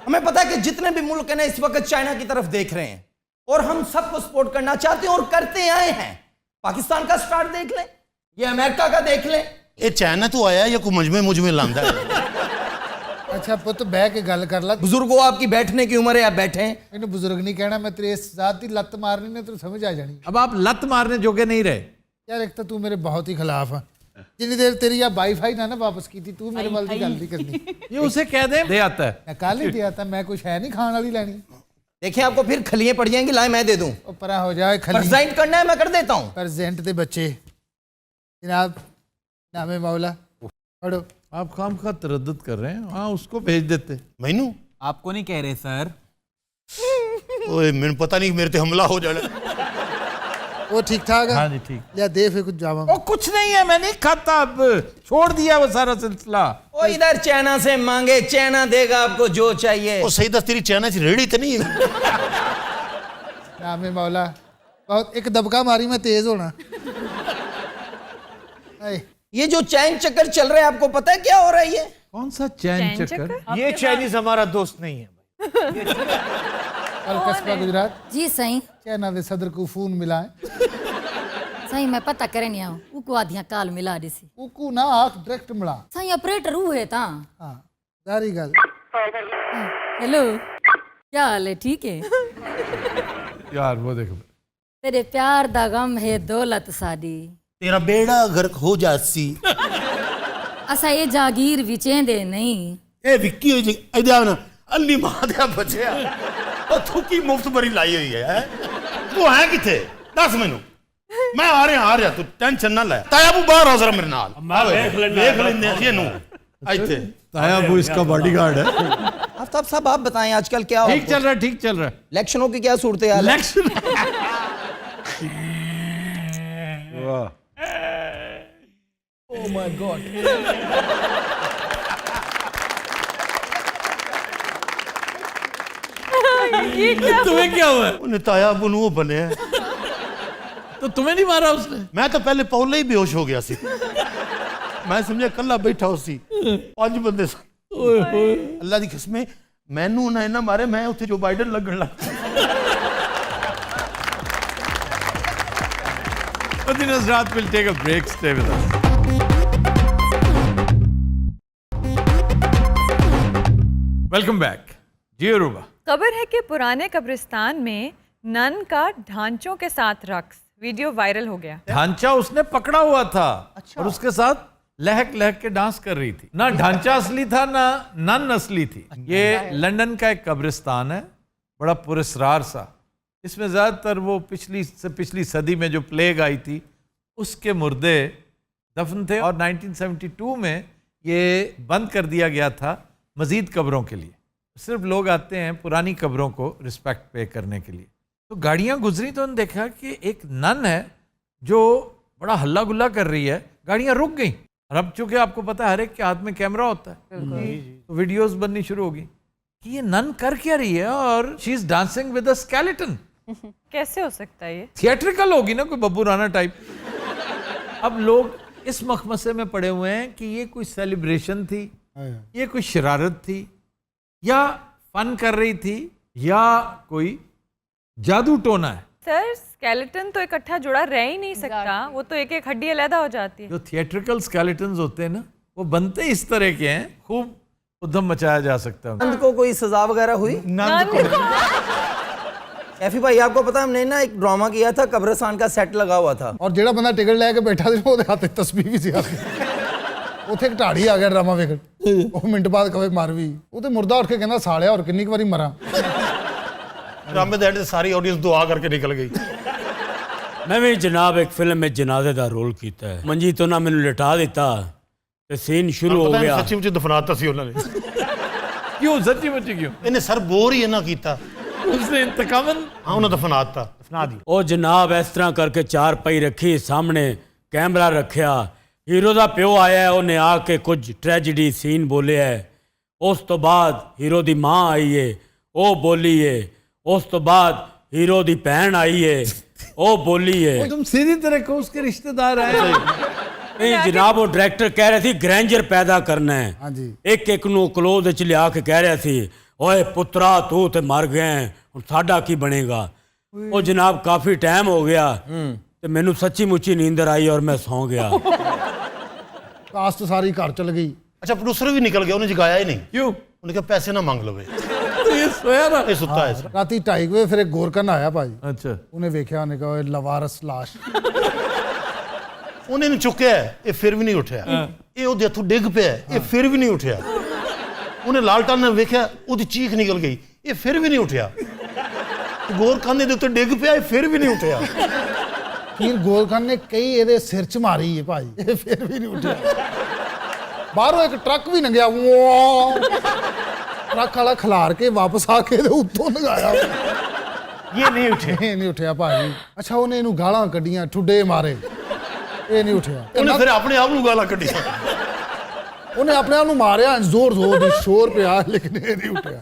[SPEAKER 7] हमें पता है कि जितने भी मुल्क हैं इस वक्त चाइना की तरफ देख रहे हैं और हम सबको सपोर्ट करना चाहते हैं और करते आए हैं। पाकिस्तान का स्टार्ट देख लें, ये अमेरिका का देख लें।
[SPEAKER 10] ये चाइना तो आया या कोई मुजमे लांदा है?
[SPEAKER 2] अच्छा पुत बह के गल कर ला।
[SPEAKER 7] बुजुर्गों आपकी बैठने की उम्र है, आप बैठे।
[SPEAKER 2] मैंने बुजुर्ग नहीं कहना, मैं तेरे इस जात की लत मारनी ने तेरे समझ आ जानी।
[SPEAKER 1] अब आप लत मारने जोगे नहीं रहे
[SPEAKER 2] यार, एक तो तू मेरे बहुत ही खिलाफ है। जितनी देर तेरी या वाईफाई ना वापस की थी तू मेरे वाल की गल नहीं करनी।
[SPEAKER 1] ये उसे कह दे आता है।
[SPEAKER 2] मैं कल ही दिया था, मैं कुछ है नहीं खाने वाली लेनी।
[SPEAKER 7] देखें आपको फिर खलियां पड़ जाएंगी, लाए मैं दे दूं।
[SPEAKER 2] परा हो जाए खली।
[SPEAKER 7] प्रेजेंट करना है मैं कर देता हूं।
[SPEAKER 2] प्रेजेंट दे बच्चे जनाब नामे मौला पढ़ो।
[SPEAKER 1] आप खाम खा तरद्दुद कर रहे हैं। हाँ उसको भेज देते।
[SPEAKER 10] मैनू
[SPEAKER 11] आपको नहीं कह रहे सर।
[SPEAKER 10] ओए मैंने पता नहीं मेरे ते हमला हो जाना।
[SPEAKER 2] वो ठीक ठाक है?
[SPEAKER 1] हाँ जी ठीक।
[SPEAKER 2] या दे फिर कुछ जावा।
[SPEAKER 1] वो कुछ नहीं है, मैं नहीं खाता, अब छोड़ दिया वो सारा सिलसिला।
[SPEAKER 7] ओ इधर चाइना से मांगे, चाइना देगा आपको जो चाहिए।
[SPEAKER 10] ओ सही दस तेरी चाइना से रेडी तो नहीं है?
[SPEAKER 2] नामे मौला बहुत एक दबका मारी मैं तेज होना।
[SPEAKER 7] ये जो चैन चक्कर चल रहा है आपको पता है क्या हो रहा है? ये
[SPEAKER 1] कौन सा चैन चक्कर?
[SPEAKER 6] ये चाइनीज हमारा दोस्त नहीं है।
[SPEAKER 2] कल कस्बा गुजरात
[SPEAKER 8] जी सही
[SPEAKER 2] चाइना के सदर को फोन मिला है।
[SPEAKER 8] सही मैं पता करे नहीं आऊं उको आधिया काल मिला दिसी
[SPEAKER 2] उको ना आख डायरेक्ट मिला।
[SPEAKER 8] सही ऑपरेटर वो है ता।
[SPEAKER 2] हां सारी गल।
[SPEAKER 8] हेलो क्या हाल है? ठीक है
[SPEAKER 1] यार वो देखो,
[SPEAKER 8] तेरे प्यार दा गम है दौलत साडी।
[SPEAKER 10] तेरा बेड़ा गर्क हो जासी।
[SPEAKER 8] असा ये जागीर विचेंदे नहीं।
[SPEAKER 10] ए विक्की हो जी इधर ना अल्ली मां दे बच्चे ओ तू की मुफ्त बरी लाई हुई है। तू है किथे दस मैनू। मैं आ रहा तू टेंशन ना ले। ताया बू बाहर हो जरा मेरे नाल। देख लेंदे ਅਸੀਂ ਇਹਨੂੰ ਇੱਥੇ।
[SPEAKER 1] ताया वो इसका बॉडीगार्ड है।
[SPEAKER 7] आफ्ताब साहब आप बताएं आजकल क्या हो?
[SPEAKER 1] ठीक चल रहा है, ठीक चल रहा है।
[SPEAKER 7] इलेक्शनों की क्या सूरत है?
[SPEAKER 1] Election
[SPEAKER 7] oh my God.
[SPEAKER 1] तुम्हें क्या हुआ?
[SPEAKER 10] ਉਹਨੇ ਤਾਇਆ ਬੂ ਨੂੰ ਉਹ ਬਣਿਆ।
[SPEAKER 1] तो तुम्हें नहीं मारा उसने?
[SPEAKER 10] मैं तो पहले पौले ही बेहोश हो गया सी। मैं समझा कल्ला बैठा हो सी, पांच बंदे सन। अल्लाह दी कसम मैनू ना इन्ना मारे मैं उत्थे जो बाइडन लगन लग।
[SPEAKER 1] Hazrat will take a break. Stay with us. Welcome back. जी अरूबा।
[SPEAKER 3] खबर है कि पुराने कब्रिस्तान में नन का ढांचों के साथ रक्स वीडियो वायरल हो गया।
[SPEAKER 1] ढांचा उसने पकड़ा हुआ था और उसके साथ लहक लहक के डांस कर रही थी। ना ढांचा असली था ना नन असली थी। ये लंदन का एक कब्रिस्तान है, बड़ा पुरस्रार सा। इसमें ज़्यादातर वो पिछली सदी में जो प्लेग आई थी उसके मुर्दे दफन थे और 1972 में ये बंद कर दिया गया था मज़ीद कब्रों के लिए। सिर्फ लोग आते हैं पुरानी कब्रों को रिस्पेक्ट पे करने के लिए। तो गाड़ियाँ गुजरी तो उन्होंने देखा कि एक नन है जो बड़ा हल्ला गुल्ला कर रही है। गाड़ियाँ रुक गई और अब चूंकि आपको पता है हर एक के हाथ में कैमरा होता है तो वीडियोस बननी शुरू होगी कि ये नन कर क्या रही है और she is dancing with a skeleton.
[SPEAKER 3] कैसे हो सकता है ये?
[SPEAKER 1] थिएट्रिकल होगी ना, कोई बब्बू राणा टाइप। अब लोग इस मखमसे में पड़े हुए हैं कि ये कोई सेलिब्रेशन थी, ये कोई शरारत थी, या फन कर रही थी, या कोई जादू टोना है।
[SPEAKER 3] सर स्केलेटन तो इकट्ठा जुड़ा रह ही नहीं सकता, वो तो एक एक हड्डी अलग हो जाती है।
[SPEAKER 1] जो थिएट्रिकल स्केलेटन्स होते हैं ना वो बनते इस तरह के हैं, खूब उद्यम मचाया जा सकता है।
[SPEAKER 7] नंद को कोई सजा वगैरह हुई? एफी भाई आपको पता है हमने ना एक ड्रामा किया था, कब्रिस्तान का सेट लगा हुआ था
[SPEAKER 2] और ਜਿਹੜਾ ਬੰਦਾ ਟਿਕਟ ਲੈ ਕੇ ਬੈਠਾ ਸੀ ਉਹਦੇ ਹੱਥ 'ਚ ਤਸਬੀਹ ਵੀ ਸੀ ਉੱਥੇ ਇੱਕ ਢਾੜੀ ਆ ਗਿਆ ਡਰਾਮਾ ਵੇਖਣ ਉਹ ਮਿੰਟ ਬਾਅਦ ਕਵੇ ਮਰ ਵੀ ਉਹ ਤੇ ਮੁਰਦਾ ਉੱਠ ਕੇ ਕਹਿੰਦਾ ਸਾਲਿਆ ਹੋਰ ਕਿੰਨੀ ਕੁ ਵਾਰੀ ਮਰਾਂ
[SPEAKER 10] ड्रामे दैट सारी ऑडियंस दुआ करके निकल गई।
[SPEAKER 12] मैं भी जनाब एक फिल्म में जनाजे का रोल किया है। मंजी तो ना मैंने लिटा दिता ते सीन शुरू हो गया।
[SPEAKER 10] सच्ची मुच दफनाता सी उन्होंने।
[SPEAKER 1] क्यों सच्ची मुच्ची क्यों?
[SPEAKER 10] इन्हें सर बोर ही ना किया,
[SPEAKER 1] उसने इंतकामन
[SPEAKER 10] हाँ उन्हें दफना दी।
[SPEAKER 12] ओ जनाब इस तरह करके चार पाई रखी, सामने कैमरा रखा, हीरो का प्यो आया है, उन्हें आके कुछ ट्रेजिडी सीन बोले है। उस तो बाद हीरो की माँ आई है, वो बोली है। उस तो बाद हीरो की भैन आई है, वो बोली है।
[SPEAKER 1] तुम सीधी तरह को उसके रिश्तेदार आए।
[SPEAKER 12] नहीं जनाब, वो डायरेक्टर कह रहे थे ग्रैंजर पैदा करना है।
[SPEAKER 2] हाँ जी।
[SPEAKER 12] एक एक नू क्लोज च लिया के कह रहे थे, ओए पुत्रा तू तो मर गए हुण साडा की बनेगा। वो जनाब काफी टाइम हो गया तो मैनू सच्ची मुच्ची नींदर आई और मैं सौ गया।
[SPEAKER 2] ਕਾਸਟ ਸਾਰੀ ਘਰ ਚਲ ਗਈ।
[SPEAKER 10] अच्छा प्रोड्यूसर भी निकल गया, उन्हें जगाया ही नहीं।
[SPEAKER 1] क्यों?
[SPEAKER 10] उन्हें कहा पैसे ना मांग लो वे।
[SPEAKER 1] तो ये सोया ना।
[SPEAKER 10] ये सुता है सर।
[SPEAKER 2] ਰਾਤੀ 2:30 ਵਜੇ ਫਿਰ ਇੱਕ ਗੋਰਕਨ ਆਇਆ ਭਾਜੀ।
[SPEAKER 1] अच्छा
[SPEAKER 2] ਉਹਨੇ ਵੇਖਿਆ, ਉਹਨੇ ਕਿਹਾ ਇਹ ਲਵਾਰਸ ਲਾਸ਼।
[SPEAKER 10] उन्हें नहीं चुकया है, ये फिर भी नहीं उठा। ये ਉਹਦੇ ਹੱਥੋਂ ਡਿੱਗ ਪਿਆ, ये फिर भी नहीं उठा। उन्हें लालटन ने वेख्या, ਉਹਦੀ चीख निकल गई, ये फिर भी नहीं उठा। ਗੋਰਖਾਨੇ ਦੇ ਉੱਤੇ ਡਿੱਗ ਪਿਆ, ये फिर भी नहीं उठा।
[SPEAKER 2] ਫਿਰ ਗੋਰਕਨ ਨੇ ਕਈ ਇਹਦੇ ਸਿਰ 'ਚ ਮਾਰੀ ਹੈ ਭਾਜੀ, ਇਹ ਫਿਰ ਵੀ ਨਹੀਂ ਉੱਠਿਆ। ਬਾਹਰੋਂ ਇੱਕ ਟਰੱਕ ਵੀ ਲੰਘਿਆ, ਟਰੱਕ ਵਾਲਾ ਖਿਲਾਰ ਕੇ ਵਾਪਸ ਆ ਕੇ ਇਹਦੇ ਉੱਤੋਂ ਲਗਾਇਆ।
[SPEAKER 10] ये नहीं उठे।
[SPEAKER 2] ਇਹ ਨਹੀਂ ਉੱਠਿਆ ਭਾਜੀ। ਅੱਛਾ ਉਹਨੇ ਇਹਨੂੰ ਗਾਲਾਂ ਕੱਢੀਆਂ, ਠੁੱਡੇ ਮਾਰੇ, ਇਹ ਨਹੀਂ ਉੱਠਿਆ।
[SPEAKER 10] उन्हें फिर अपने आप ਨੂੰ ਗਾਲਾਂ ਕੱਢੀਆਂ।
[SPEAKER 2] ਉਹਨੇ ਆਪਣੇ ਆਪ ਨੂੰ ਮਾਰਿਆ, ਜ਼ੋਰ ਜ਼ੋਰ ਦੀ ਸ਼ੋਰ ਪਿਆ, ਲੇਕਿਨ ਇਹ ਨਹੀਂ ਉੱਠਿਆ।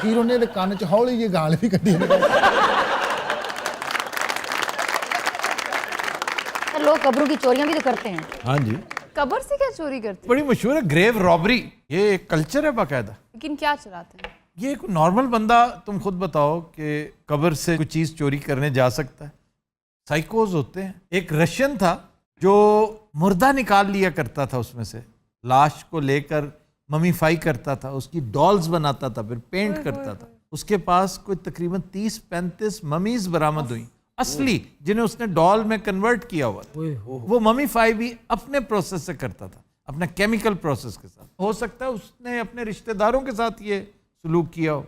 [SPEAKER 2] ਫਿਰ ਉਹਨੇ ਇਹਦੇ ਕੰਨ 'ਚ ਹੌਲੀ ਜਿਹੀ ਗਾਲ ਵੀ ਕੱਢੀ।
[SPEAKER 8] लोग कब्रों की चोरियां भी तो करते हैं।
[SPEAKER 1] हाँ जी,
[SPEAKER 4] कब्र से क्या चोरी करते
[SPEAKER 1] बड़ी मशहूर है ग्रेव रॉबरी। ये एक कल्चर है बाकायदा।
[SPEAKER 4] हैं? लेकिन क्या चलाते हैं?
[SPEAKER 1] ये एक नॉर्मल बंदा, तुम खुद बताओ कि कब्र से कोई चीज चोरी करने जा सकता है? साइकोज होते हैं। एक रशियन था जो मुर्दा निकाल लिया करता था, उसमें से लाश को लेकर ममीफाई करता था, उसकी डॉल्स बनाता था, फिर पेंट करता था। उसके पास कोई तकरीबन 30-35 ममीज बरामद हुई, असली, जिन्हें उसने डॉल में कन्वर्ट किया हुआ था। वो ममीफाई भी अपने प्रोसेस से करता था, अपने केमिकल प्रोसेस के साथ। हो सकता है उसने अपने रिश्तेदारों के साथ ये सलूक किया हो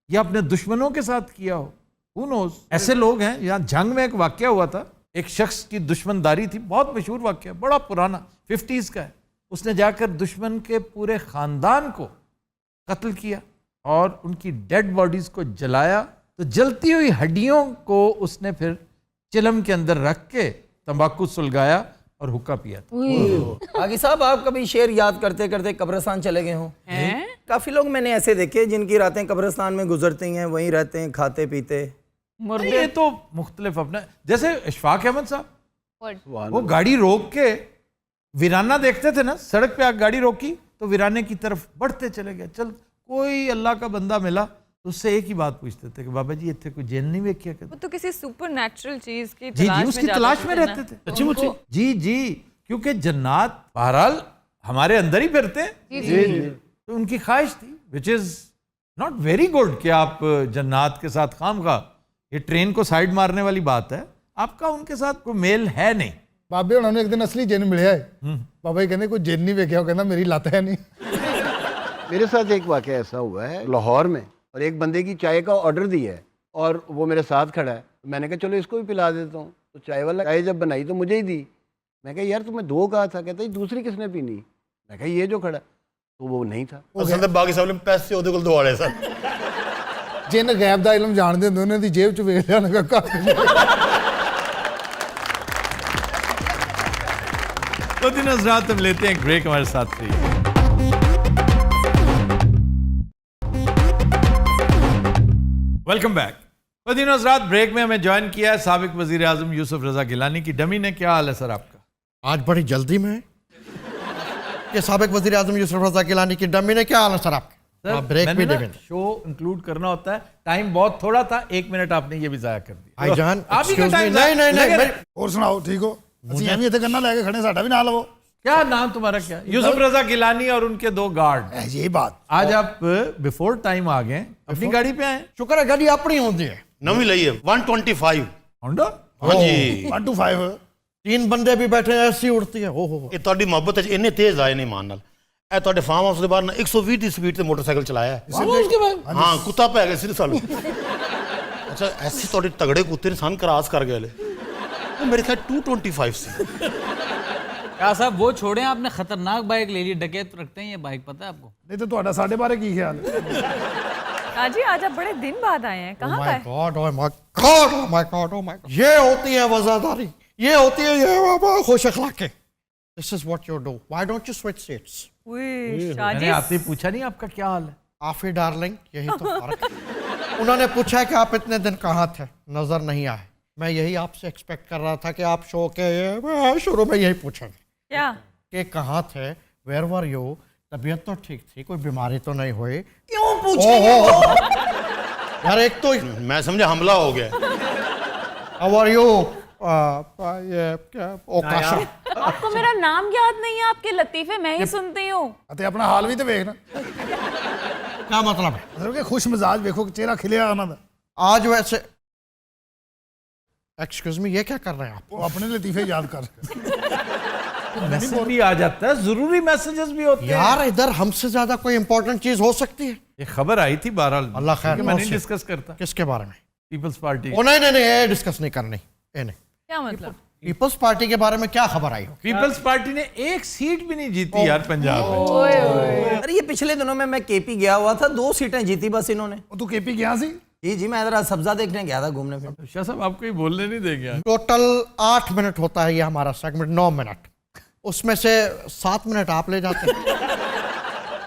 [SPEAKER 1] या अपने दुश्मनों के साथ किया हो, Who knows? ऐसे लोग हैं। यहाँ जंग में एक वाकया हुआ था, एक शख्स की दुश्मनदारी थी, बहुत मशहूर वाकया, बड़ा पुराना, 50s का है। उसने जाकर दुश्मन के पूरे खानदान को कत्ल किया और उनकी डेड बॉडीज को जलाया। तो जलती हुई हड्डियों को उसने फिर चिलम के अंदर रख के तंबाकू सुलगाया और हुक्का पिया था।
[SPEAKER 7] आगे साहब, आप कभी शेर याद करते करते कब्रिस्तान चले गए हो? काफी लोग मैंने ऐसे देखे जिनकी रातें कब्रिस्तान में गुजरती हैं, वहीं रहते हैं, खाते पीते।
[SPEAKER 1] ये तो मुख्तलिफ अपना, जैसे इशफाक अहमद साहब, वो गाड़ी रोक के वीराना देखते थे ना, सड़क पे गाड़ी रोकी तो वीराने की तरफ बढ़ते चले गए। चल कोई अल्लाह का बंदा मिला तो उससे एक ही बात पूछते थे कि बाबा जी इतने कोई जेल नहीं वेख्या कर?
[SPEAKER 3] वो तो किसी सुपरनैचुरल चीज की
[SPEAKER 1] जी जी, उसकी तलाश में रहते थे।
[SPEAKER 10] सच्ची मुच्ची?
[SPEAKER 1] जी जी, क्योंकि जन्नात बहरहाल हमारे अंदर ही फिरते हैं। जी जी, तो उनकी ख्वाहिश थी, which is not very good कि आप जन्नात के साथ खाम खा, ये ट्रेन को साइड मारने वाली बात है। आपका उनके साथ कोई मेल है नहीं।
[SPEAKER 2] ਬਾਬੇ ਹੁਣਾਂ ਨੂੰ ਇੱਕ ਦਿਨ ਅਸਲੀ ਜਿੰਨ ਮਿਲਿਆ ਹੈ। ਬਾਬਾ ਜੀ ਕਹਿੰਦੇ ਕੋਈ ਜਿੰਨ ਨਹੀਂ ਵੇਖਿਆ, ਉਹ ਕਹਿੰਦਾ ਮੇਰੀ ਲੱਤ ਹੈ नहीं।
[SPEAKER 13] मेरे साथ एक वाकया ऐसा हुआ है लाहौर में, और एक बंदे की चाय का ऑर्डर दिया है और वो मेरे साथ खड़ा है। मैंने कहा चलो इसको भी पिला देता हूँ। तो चाय वाला चाय जब बनाई तो मुझे ही दी। मैं कहा यार तुम्हें 2 कहा था। कहता दूसरी किसने पीनी? मैं कहा ये जो खड़ा, तो वो नहीं था।
[SPEAKER 10] असल में बाकी सब ने पैसे ਉਹਦੇ ਕੋਲ ਦਵਾਲੇ ਸਨ।
[SPEAKER 2] ਜਿੰਨ ਗੈਬ ਦਾ ਇਲਮ ਜਾਣਦੇ ਹੁੰਦੇ, ਉਹਨਾਂ ਦੀ ਜੇਬ 'ਚ ਵੇਖ ਲਿਆ ਨਾ ਘਰ।
[SPEAKER 1] तो दिन हज़रात, हम लेते हैं ब्रेक, हमारे साथ रहिए। Welcome back. तो दिन हज़रात, ब्रेक में हमें ज्वाइन किया है साबिक वज़ीर आज़म यूसुफ रज़ा गिलानी की डमी ने। क्या हाल है सर आपका?
[SPEAKER 7] आज बड़ी जल्दी में ये साबिक वज़ीर आज़म यूसुफ रज़ा गिलानी की डमी ने, क्या हाल है सर आपका?
[SPEAKER 1] सर,
[SPEAKER 7] ब्रेक
[SPEAKER 1] मैंने
[SPEAKER 7] भी
[SPEAKER 1] ना शो इंक्लूड करना होता है, टाइम बहुत थोड़ा था, 1 मिनट आपने ये भी जाया कर दिया।
[SPEAKER 7] भाईजान,
[SPEAKER 1] आप ही का
[SPEAKER 7] excuse me,
[SPEAKER 1] टाइम
[SPEAKER 7] नहीं नहीं नहीं,
[SPEAKER 2] ਹੋਰ ਸੁਣਾਓ, ਠੀਕ ਹੋ? ਅਸੀਂ ਐਵੇਂ ਇੱਥੇ ਗੰਨਾ ਲੈ ਕੇ ਖੜੇ, ਸਾਡਾ ਵੀ ਨਾਲ ਲਵੋ।
[SPEAKER 1] क्या नाम तुम्हारा क्या? यूसुफ रजा गिलानी और उनके 2 गार्ड।
[SPEAKER 2] यही बात।
[SPEAKER 1] आज आप बिफोर टाइम आ गए, अपनी गाड़ी पे आए।
[SPEAKER 7] शुक्र है गाड़ी अपनी होती है।
[SPEAKER 10] नवी लई है 125
[SPEAKER 1] होंडा।
[SPEAKER 10] हाँ जी
[SPEAKER 2] 125
[SPEAKER 7] 3 बंदे भी बैठे हैं, ऐसी उड़ती है। हो
[SPEAKER 10] ਇਹ ਤੁਹਾਡੀ ਮੁਹੱਬਤ ਚ ਇੰਨੇ ਤੇਜ਼ ਆਏ ਨਹੀਂ ਮਾਨ ਨਾਲ ਇਹ ਤੁਹਾਡੇ ਫਾਰਮ ਹਾਊਸ ਦੇ ਬਾਹਰ ਨਾ 120 ਦੀ ਸਪੀਡ ਤੇ ਮੋਟਰਸਾਈਕਲ ਚਲਾਇਆ ਹੈ ਹਾਂ ਕੁੱਤਾ ਪੈ ਗਿਆ ਸੀ ਸਾਨੂੰ ਅੱਛਾ ਐਸੀ ਤੁਹਾਡੇ ਤਗੜੇ ਕੁੱਤੇ ਨੇ ਸਾਨੂੰ ਕ੍ਰਾਸ ਕਰ ਗਏ ਲੈ ਉਹ ਮੇਰੇ ਖਿਆਲ 225 ਸੀ
[SPEAKER 11] क्या साहब वो छोड़े, आपने खतरनाक बाइक ले ली, डकैत रखते हैं ये बाइक, पता है आपको?
[SPEAKER 2] नहीं तो ਤੁਹਾਡਾ ਸਾਡੇ ਬਾਰੇ ਕੀ ਖਿਆल है?
[SPEAKER 3] काजी आज आप बड़े दिन बाद आए हैं, कहाँ का है?
[SPEAKER 7] God oh my God oh my God oh my God, ये होती है वफादारी, ये होती है ये खुश अखलाक़ी। This is what you do, why don't you switch seats?
[SPEAKER 1] मैंने आपसे पूछा नहीं आपका क्या हाल है?
[SPEAKER 7] आफी डार्लिंग, यही तो फर्क है। उन्होंने पूछा कि आप इतने दिन कहाँ थे, नजर नहीं आए। मैं यही आपसे एक्सपेक्ट कर रहा था कि आप शो के शुरू में यही पूछेंगे
[SPEAKER 3] क्या
[SPEAKER 7] कि कहाँ थे, वेयर वर यू, तबीयत तो ठीक थी, कोई बीमारी तो नहीं हुई? क्यों पूछेंगे? यार एक तो
[SPEAKER 10] मैं समझा हमला हो गया।
[SPEAKER 7] How are you? ये क्या ओकाशा,
[SPEAKER 14] आपको मेरा नाम याद नहीं है? आपके लतीफे मैं ही सुनती हूँ।
[SPEAKER 2] ਅਤੇ ਆਪਣਾ ਹਾਲ ਵੀ ਤੇ ਵੇਖ ਨਾ।
[SPEAKER 7] क्या मतलब है?
[SPEAKER 2] ਮਤਲਬ ਕਿ ਖੁਸ਼ ਮਿਜ਼ਾਜ ਵੇਖੋ ਕਿ ਚਿਹਰਾ ਖਿਲਿਆ ਉਹਨਾਂ ਦਾ।
[SPEAKER 7] आज वैसे एक्सक्यूज मी, ये क्या कर रहे हैं आप?
[SPEAKER 2] ਉਹ ਆਪਣੇ ਲਤੀਫੇ ਯਾਦ ਕਰ ਰਹੇ।
[SPEAKER 1] मैसेज भी आ जाता है, जरूरी मैसेजेस भी होते हैं।
[SPEAKER 7] यार इधर हमसे ज्यादा कोई इंपॉर्टेंट चीज हो सकती है?
[SPEAKER 1] ये खबर आई थी बहरहाल,
[SPEAKER 7] अल्लाह खैर,
[SPEAKER 1] कि मैं नहीं
[SPEAKER 7] कौन सी?
[SPEAKER 1] डिस्कस करता।
[SPEAKER 7] किसके बारे में?
[SPEAKER 1] Peoples party.
[SPEAKER 7] ओ नहीं नहीं नहीं, ये डिस्कस नहीं करनी। ये नहीं,
[SPEAKER 3] क्या मतलब?
[SPEAKER 7] पीपल्स पार्टी के बारे में क्या खबर आई हो?
[SPEAKER 1] पीपल्स पार्टी ने 1 सीट भी नहीं जीती यार पंजाब में।
[SPEAKER 11] अरे ये पिछले दिनों में मैं केपी गया हुआ था, 2 सीटें जीती बस इन्होंने।
[SPEAKER 2] ਉਹ ਤੂੰ ਕੇਪੀ ਗਿਆ ਸੀ?
[SPEAKER 11] जी जी, मैं जरा सब्जा देखने गया था, घूमने फिरने।
[SPEAKER 1] शाह साहब आपको ये बोलने नहीं देंगे।
[SPEAKER 7] टोटल 8 मिनट होता है ये हमारा सेगमेंट, 9 मिनट, उसमें से 7 मिनट आप ले जाते हैं